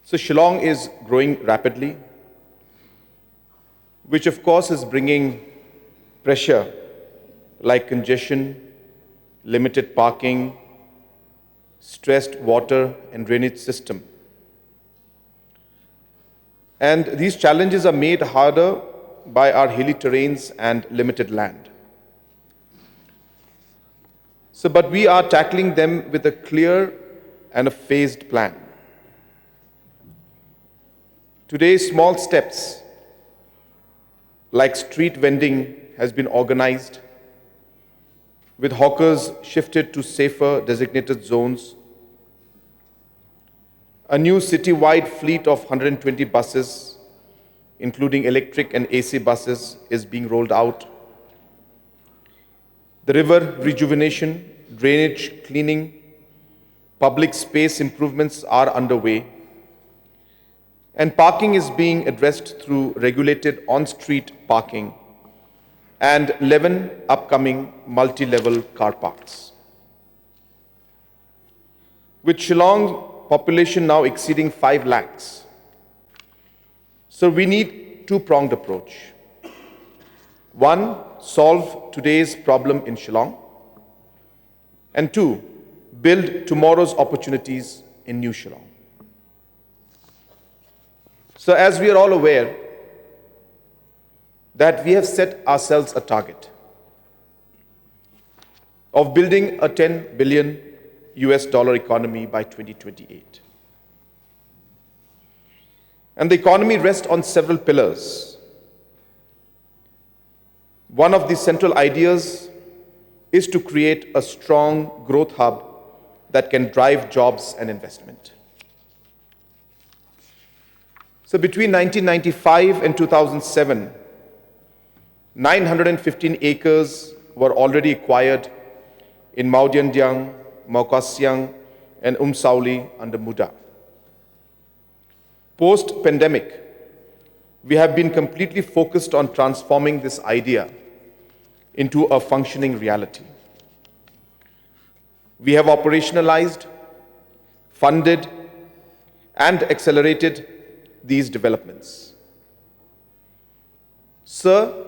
So Shillong is growing rapidly, which of course is bringing pressure like congestion, limited parking, stressed water and drainage system. And these challenges are made harder by our hilly terrains and limited land. But we are tackling them with a clear and a phased plan. Today, small steps like street vending has been organized, with hawkers shifted to safer designated zones. A new city-wide fleet of 120 buses, including electric and AC buses, is being rolled out. The river rejuvenation, drainage cleaning, public space improvements are underway, and parking is being addressed through regulated on-street parking and 11 upcoming multi-level car parks. With Shillong population now exceeding 5 lakhs, so we need two-pronged approach. One, solve today's problem in Shillong, and two, build tomorrow's opportunities in New Shillong. So as we are all aware that we have set ourselves a target of building a $10 billion economy by 2028. And the economy rests on several pillars. One of the central ideas is to create a strong growth hub that can drive jobs and investment. So between 1995 and 2007, 915 acres were already acquired in Maudiandiang, Maukasyang, and Umsauli under Muda. Post-pandemic, we have been completely focused on transforming this idea into a functioning reality. We have operationalized, funded, and accelerated these developments. Sir,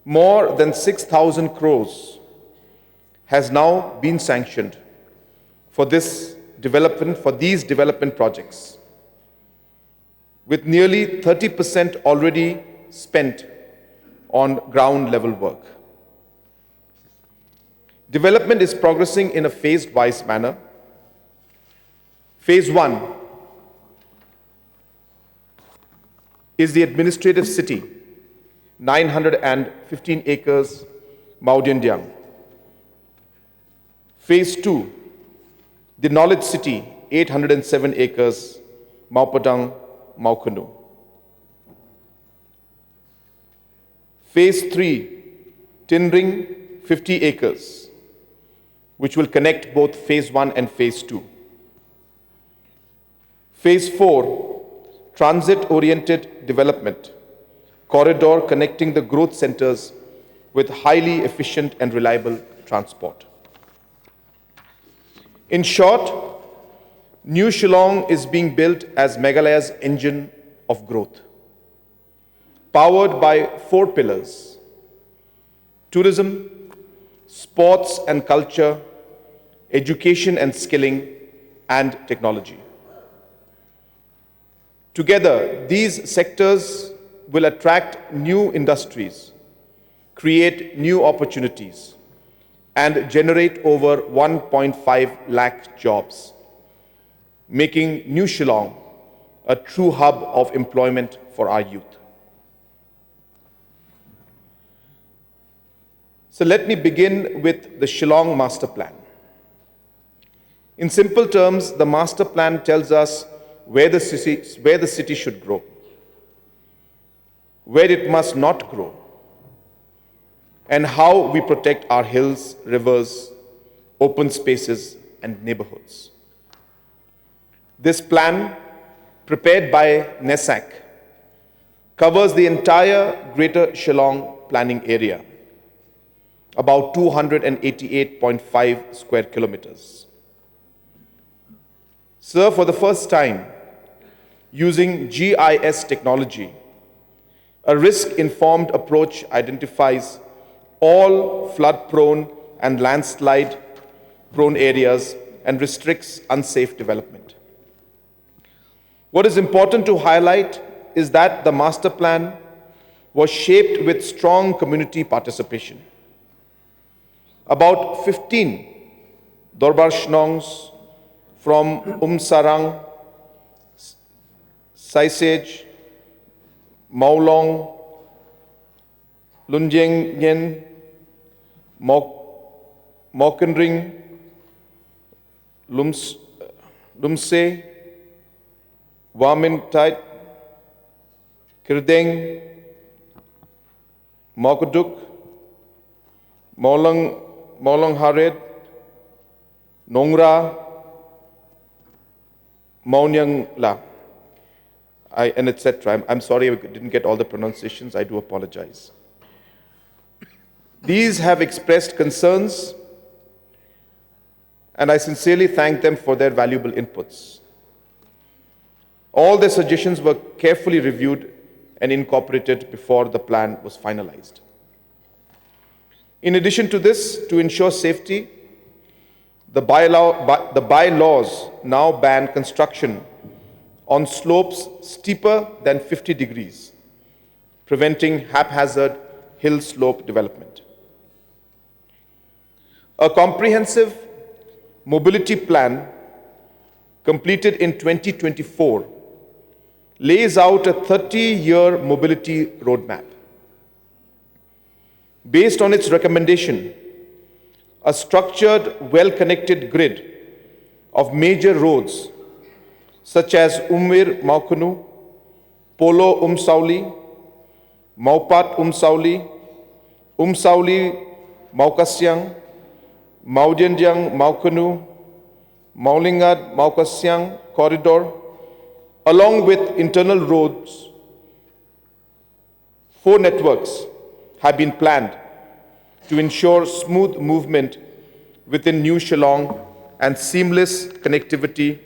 more than 6,000 crores has now been sanctioned for these development projects, with nearly 30% already spent on ground level work. Development is progressing in a phased-wise manner. Phase 1 is the administrative city, 915 acres, Maudiandiang. Phase 2, the knowledge city, 807 acres, Maupadang, Maukanu. Phase 3, Tinring, 50 acres, which will connect both Phase 1 and Phase 2. Phase 4, transit-oriented development, corridor connecting the growth centers with highly efficient and reliable transport. In short, New Shillong is being built as Meghalaya's engine of growth, powered by 4 pillars: tourism, sports and culture, education and skilling, and technology. Together, these sectors will attract new industries, create new opportunities, and generate over 1.5 lakh jobs, making New Shillong a true hub of employment for our youth. So let me begin with the Shillong Master Plan. In simple terms, the master plan tells us where the city should grow, where it must not grow, and how we protect our hills, rivers, open spaces, and neighborhoods. This plan, prepared by NESAC, covers the entire Greater Shillong planning area, about 288.5 square kilometers. Sir, for the first time, using GIS technology. A risk-informed approach identifies all flood-prone and landslide-prone areas and restricts unsafe development. What is important to highlight is that the master plan was shaped with strong community participation. About 15 Dorbar Shnongs from Sarang, Saisej, Maulong, Lunjeng Yen, Mokenring, Lumse, Wamintait, Kirdeng, Mokuduk, Molong Hared, Nongra, Maonyang La, and etc. I'm sorry I didn't get all the pronunciations. I do apologize. These have expressed concerns, and I sincerely thank them for their valuable inputs. All their suggestions were carefully reviewed and incorporated before the plan was finalized. In addition to this, to ensure safety, the bylaws now ban construction on slopes steeper than 50 degrees, preventing haphazard hill slope development. A comprehensive mobility plan completed in 2024 lays out a 30-year mobility roadmap. Based on its recommendation, a structured, well-connected grid of major roads such as Umwir Maukunu, Polo Umsauli, Maupat Umsauli, Maukasyang, Maudianjang Maukunu, Maulingad Maukasyang corridor, along with internal roads, 4 networks have been planned to ensure smooth movement within New Shillong and seamless connectivity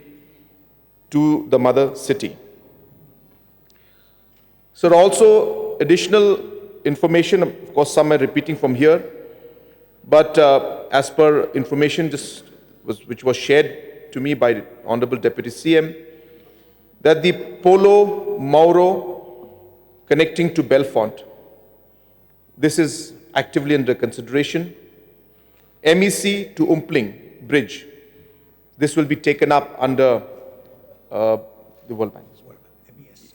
to the mother city. So also additional information, of course some are repeating from here, but as per information which was shared to me by Honorable Deputy CM, that the Polo Mauro connecting to Belfont, this is actively under consideration. MEC to Umpling Bridge, this will be taken up under the World Bank.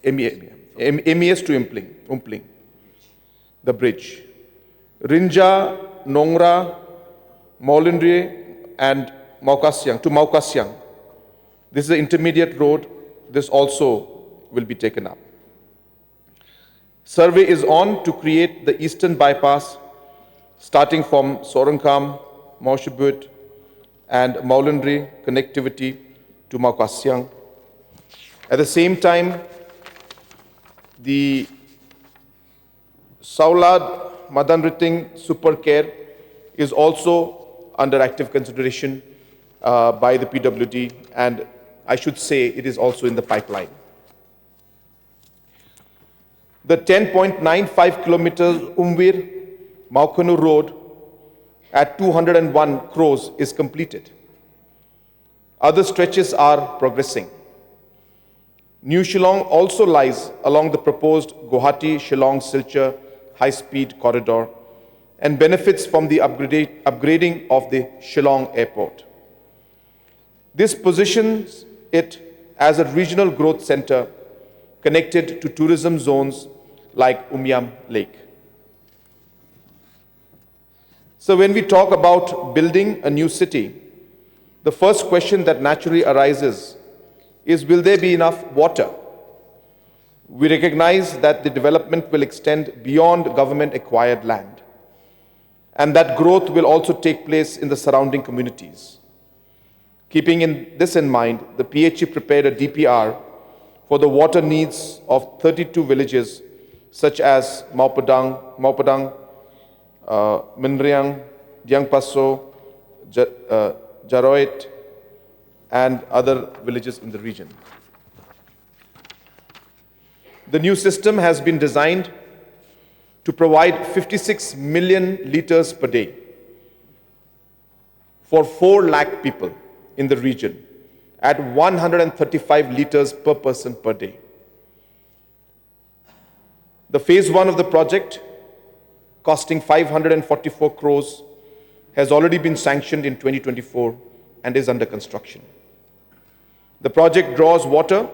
MES to Umpling, the bridge. Rinja, Nongra, Maulindre, and Maukasyang, to Maukasyang. This is an intermediate road. This also will be taken up. Survey is on to create the eastern bypass starting from Sorankam, Maushibut, and Maulindre connectivity to Maukasyang. At the same time, the Saulad Madanriting Super Care is also under active consideration by the PWD, and I should say it is also in the pipeline. The 10.95 kilometers Umwir Maukanu Road at 201 crores is completed. Other stretches are progressing. New Shillong also lies along the proposed Guwahati-Shillong Silchar high-speed corridor and benefits from the upgrading of the Shillong airport. This positions it as a regional growth center connected to tourism zones like Umyam Lake. So when we talk about building a new city, the first question that naturally arises is, will there be enough water? We recognize that the development will extend beyond government-acquired land, and that growth will also take place in the surrounding communities. Keeping this in mind, the PHE prepared a DPR for the water needs of 32 villages such as Maupadang, Minriang, Diangpaso, Jaroit, and other villages in the region. The new system has been designed to provide 56 million liters per day for 4 lakh people in the region at 135 liters per person per day. The phase 1 of the project, costing 544 crores, has already been sanctioned in 2024 and is under construction. The project draws water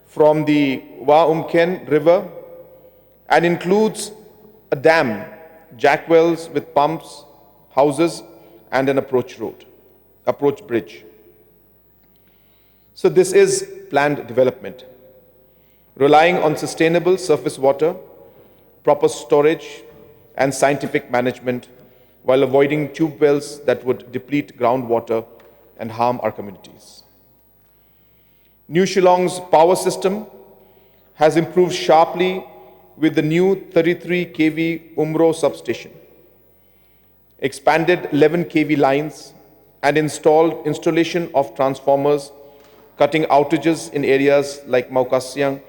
from the Waumken River and includes a dam, jackwells with pumps, houses, and an approach bridge. So this is planned development, relying on sustainable surface water, proper storage, and scientific management while avoiding tube wells that would deplete groundwater and harm our communities. New Shillong's power system has improved sharply with the new 33 kV Umro substation, expanded 11 kV lines, and installation of transformers, cutting outages in areas like Maukasiang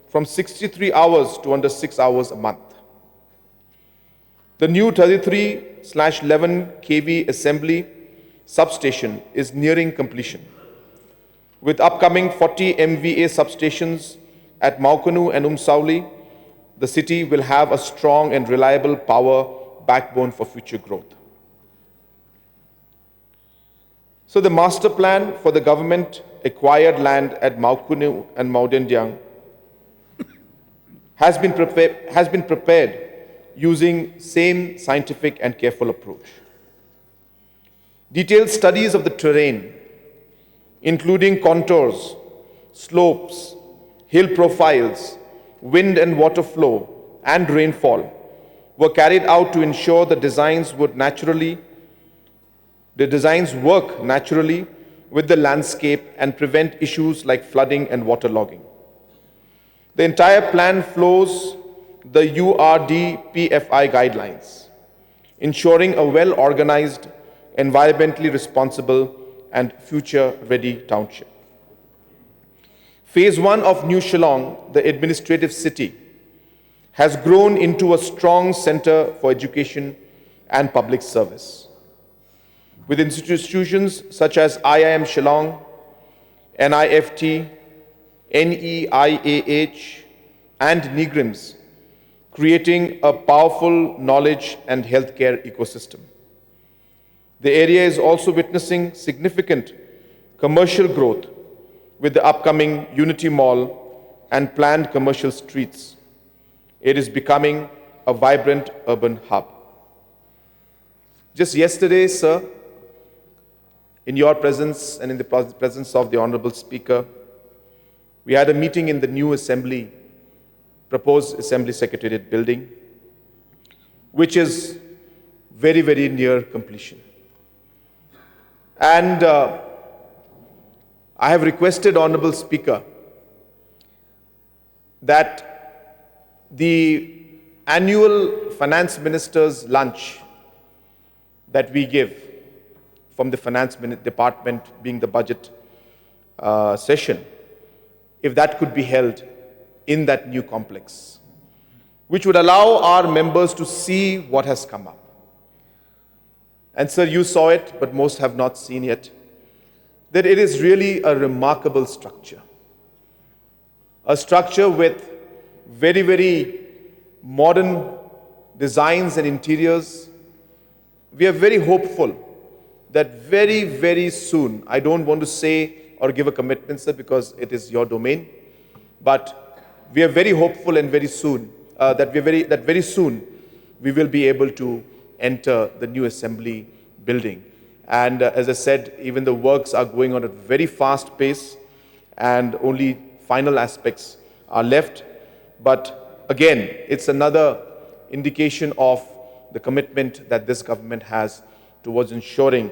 from 63 hours to under 6 hours a month. The new 33/11 kV assembly substation is nearing completion, with upcoming 40 MVA substations at Maukanu and Umsauli. The city will have a strong and reliable power backbone for future growth. So the master plan for the government acquired land at Maukanu and Maudendiang has been prepared using same scientific and careful approach. Detailed studies of the terrain, including contours, slopes, hill profiles, wind and water flow, and rainfall, were carried out to ensure the designs work naturally with the landscape and prevent issues like flooding and waterlogging. The entire plan follows the URDPFI guidelines, ensuring a well-organized, environmentally responsible, and future-ready township. Phase 1 of New Shillong, the administrative city, has grown into a strong center for education and public service, with institutions such as IIM Shillong, NIFT, NEIAH, and NIGRIMS, creating a powerful knowledge and healthcare ecosystem. The area is also witnessing significant commercial growth with the upcoming Unity Mall and planned commercial streets. It is becoming a vibrant urban hub. Just yesterday, sir, in your presence and in the presence of the Honorable Speaker, we had a meeting in the new proposed Assembly Secretariat building, which is very, very near completion. And I have requested, Honorable Speaker, that the annual Finance Minister's lunch that we give from the Finance Department, being the budget session, if that could be held in that new complex, which would allow our members to see what has come up. And sir, you saw it, but most have not seen yet, that it is really a remarkable structure. A structure with very, very modern designs and interiors. We are very hopeful that very, very soon, I don't want to say or give a commitment, sir, because it is your domain, but we are very hopeful and very soon, that very soon we will be able to enter the new assembly building. And as I said, even the works are going on at a very fast pace and only final aspects are left. But again, it's another indication of the commitment that this government has towards ensuring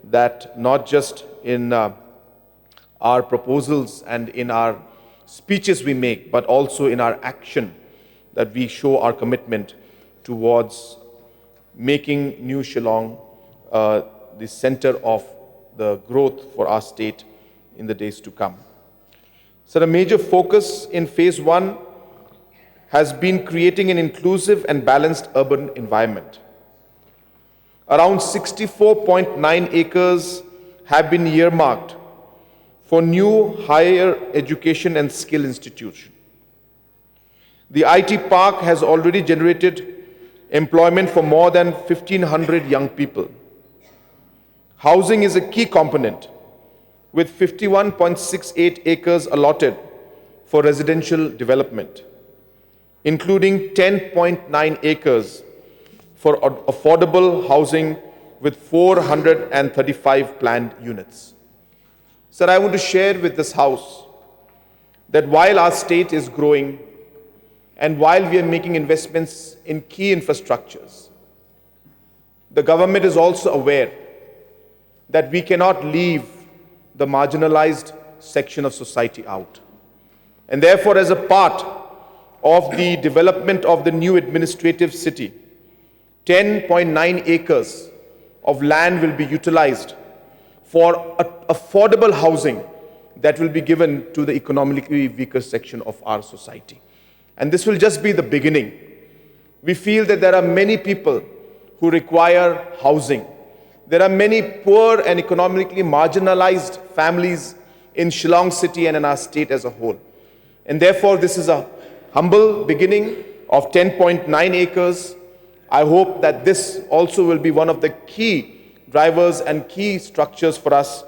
that not just in our proposals and in our speeches we make, but also in our action, that we show our commitment towards making New Shillong the center of the growth for our state in the days to come. So the major focus in phase 1 has been creating an inclusive and balanced urban environment. Around 64.9 acres have been earmarked for new higher education and skill institutions. The IT park has already generated employment for more than 1,500 young people. Housing is a key component, with 51.68 acres allotted for residential development, including 10.9 acres for affordable housing with 435 planned units. Sir, I want to share with this House that while our state is growing and while we are making investments in key infrastructures, the government is also aware that we cannot leave the marginalized section of society out. And therefore, as a part of the development of the new administrative city, 10.9 acres of land will be utilized for affordable housing that will be given to the economically weaker section of our society. And this will just be the beginning. We feel that there are many people who require housing. There are many poor and economically marginalized families in Shillong city and in our state as a whole. And therefore, this is a humble beginning of 10.9 acres. I hope that this also will be one of the key drivers and key structures for us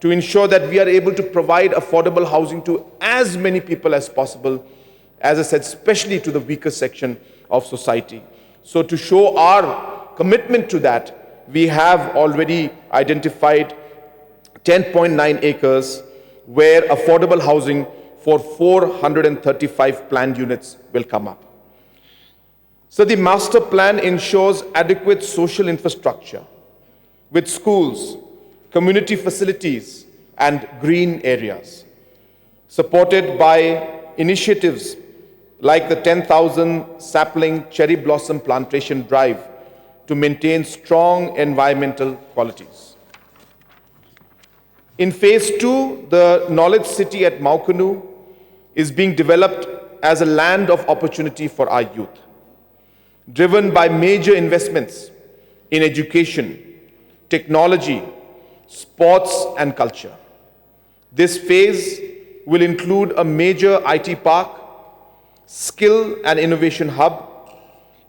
to ensure that we are able to provide affordable housing to as many people as possible, as I said, especially to the weaker section of society. So to show our commitment to that, we have already identified 10.9 acres where affordable housing for 435 planned units will come up. So the master plan ensures adequate social infrastructure with schools, community facilities, and green areas, supported by initiatives like the 10,000 sapling cherry blossom plantation drive to maintain strong environmental qualities. In phase 2, the knowledge city at Maukanu is being developed as a land of opportunity for our youth, driven by major investments in education, technology, sports, and culture. This phase will include a major IT park, skill and innovation hub,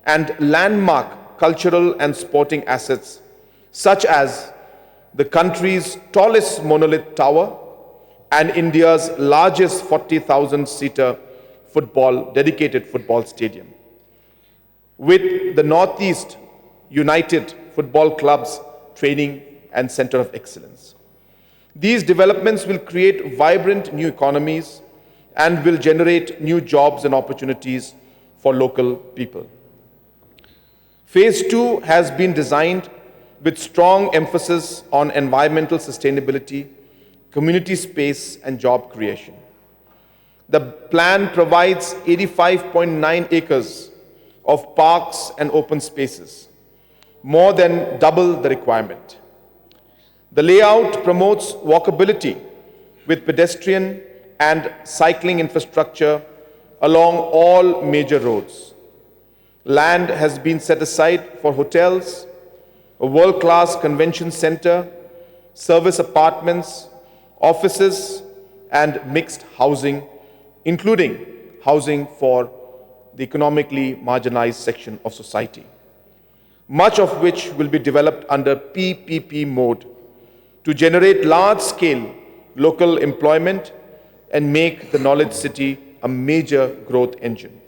and landmark cultural and sporting assets, such as the country's tallest monolith tower and India's largest 40,000-seater dedicated football stadium, with the Northeast United Football Club's training and center of excellence. These developments will create vibrant new economies and will generate new jobs and opportunities for local people. Phase 2 has been designed with strong emphasis on environmental sustainability, community space, and job creation. The plan provides 85.9 acres of parks and open spaces, more than double the requirement. The layout promotes walkability with pedestrian and cycling infrastructure along all major roads. Land has been set aside for hotels, a world-class convention center, service apartments, offices, and mixed housing, including housing for the economically marginalized section of society, much of which will be developed under PPP mode to generate large-scale local employment and make the knowledge city a major growth engine.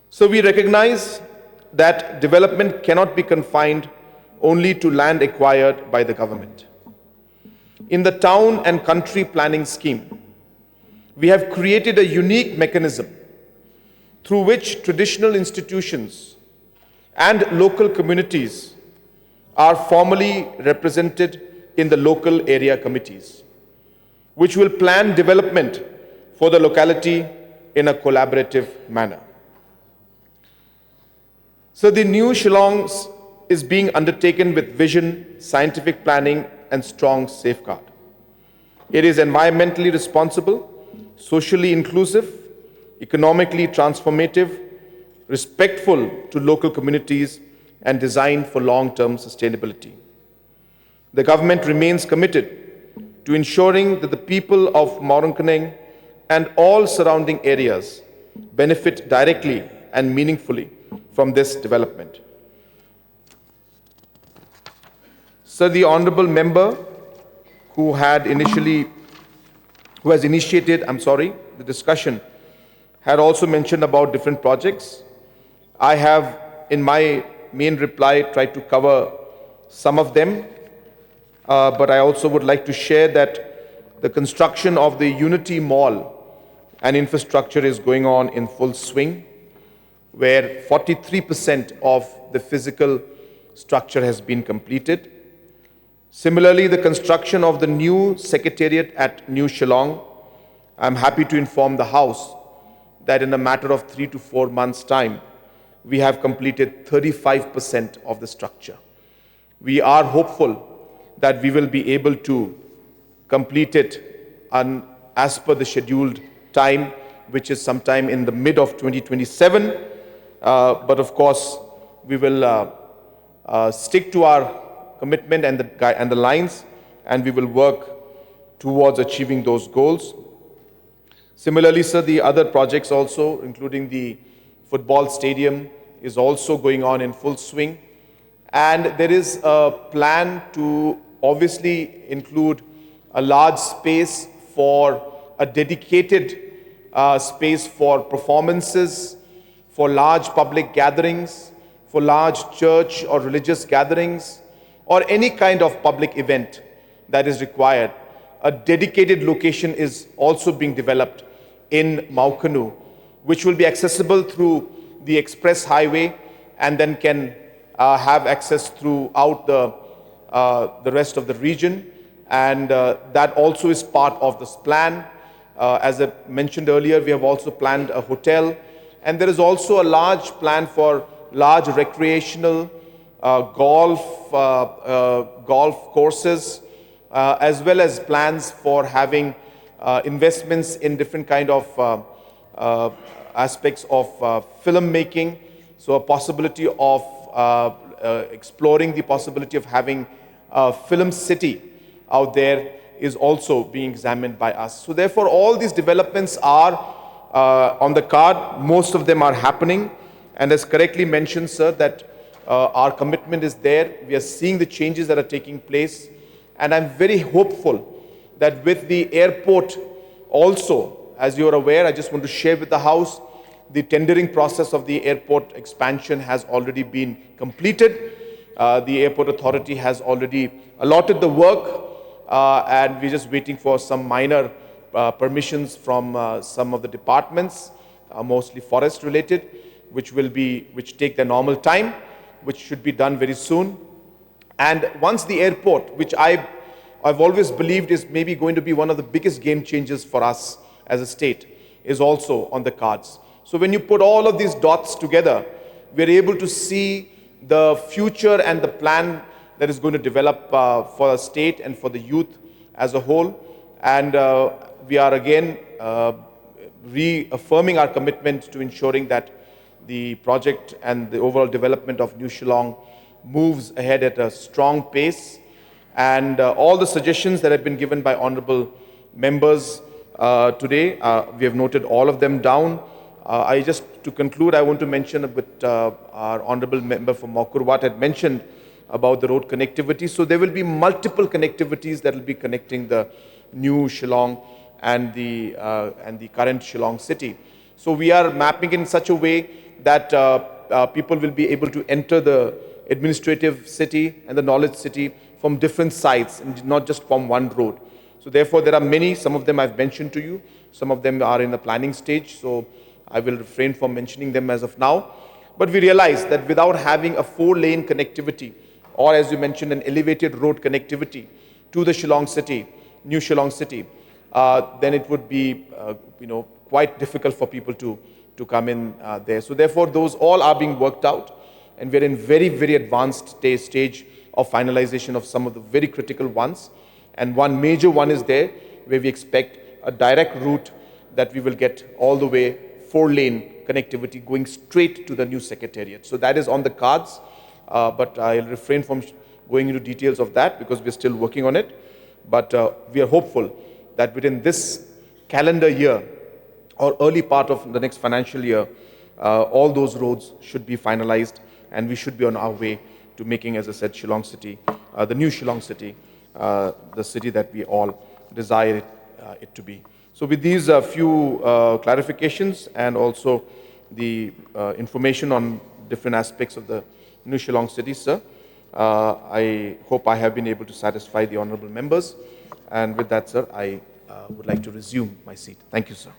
So we recognize that development cannot be confined only to land acquired by the government. In the town and country planning scheme, we have created a unique mechanism through which traditional institutions and local communities are formally represented in the local area committees, which will plan development for the locality in a collaborative manner. So the new Shillong is being undertaken with vision, scientific planning, and strong safeguard. It is environmentally responsible, socially inclusive, economically transformative, respectful to local communities, and designed for long-term sustainability. The government remains committed to ensuring that the people of Moronkaneng and all surrounding areas benefit directly and meaningfully from this development. Sir, the honorable member who has initiated the discussion had also mentioned about different projects. I have, in my main reply, tried to cover some of them, but I also would like to share that the construction of the Unity Mall and infrastructure is going on in full swing, where 43% of the physical structure has been completed. Similarly, the construction of the new Secretariat at New Shillong, I'm happy to inform the House that in a matter of 3 to 4 months' time, we have completed 35% of the structure. We are hopeful that we will be able to complete it as per the scheduled time, which is sometime in the mid of 2027. But of course, we will stick to our commitment and the lines, and we will work towards achieving those goals. Similarly, sir, the other projects also, including the football stadium, is also going on in full swing. And there is a plan to obviously include a large space for a dedicated space for performances, for large public gatherings, for large church or religious gatherings, or any kind of public event that is required. A dedicated location is also being developed in Maukanu, which will be accessible through the express highway and then can have access throughout the rest of the region. And that also is part of this plan. As I mentioned earlier, we have also planned a hotel, and there is also a large plan for large recreational golf courses, as well as plans for having investments in different kind of aspects of filmmaking. So a possibility of exploring the possibility of having a film city out there is also being examined by us. So therefore, all these developments are on the card. Most of them are happening. And as correctly mentioned, sir, that our commitment is there. We are seeing the changes that are taking place. And I'm very hopeful that with the airport also, as you are aware, I just want to share with the House, the tendering process of the airport expansion has already been completed. The airport authority has already allotted the work, and we're just waiting for some minor permissions from some of the departments, mostly forest related, which take their normal time, which should be done very soon. And once the airport, which I've always believed is maybe going to be one of the biggest game changers for us as a state, is also on the cards. So when you put all of these dots together, we're able to see the future and the plan that is going to develop for the state and for the youth as a whole. And we are again reaffirming our commitment to ensuring that the project and the overall development of New Shillong moves ahead at a strong pace. And all the suggestions that have been given by honorable members today, we have noted all of them down. To conclude, I want to mention a bit, our honorable member from Mokurwat had mentioned about the road connectivity. So there will be multiple connectivities that will be connecting the new Shillong and the current Shillong city. So we are mapping in such a way that people will be able to enter the administrative city and the knowledge city from different sides and not just from one road. So therefore, there are many. Some of them I've mentioned to you. Some of them are in the planning stage. So I will refrain from mentioning them as of now. But we realize that without having a 4-lane connectivity, or as you mentioned, an elevated road connectivity to the Shillong city, new Shillong city, then it would be quite difficult for people to come in there. So therefore, those all are being worked out, and we're in very, very advanced stage of finalization of some of the very critical ones. And one major one is there, where we expect a direct route that we will get all the way 4-lane connectivity going straight to the new Secretariat. So that is on the cards, but I'll refrain from going into details of that because we're still working on it. But we are hopeful that within this calendar year or early part of the next financial year, all those roads should be finalized, and we should be on our way to making, as I said, Shillong City, the new Shillong City, the city that we all desire it to be. So with these few clarifications and also the information on different aspects of the new Shillong City, sir, I hope I have been able to satisfy the honorable members. And with that, sir, I would like to resume my seat. Thank you, sir.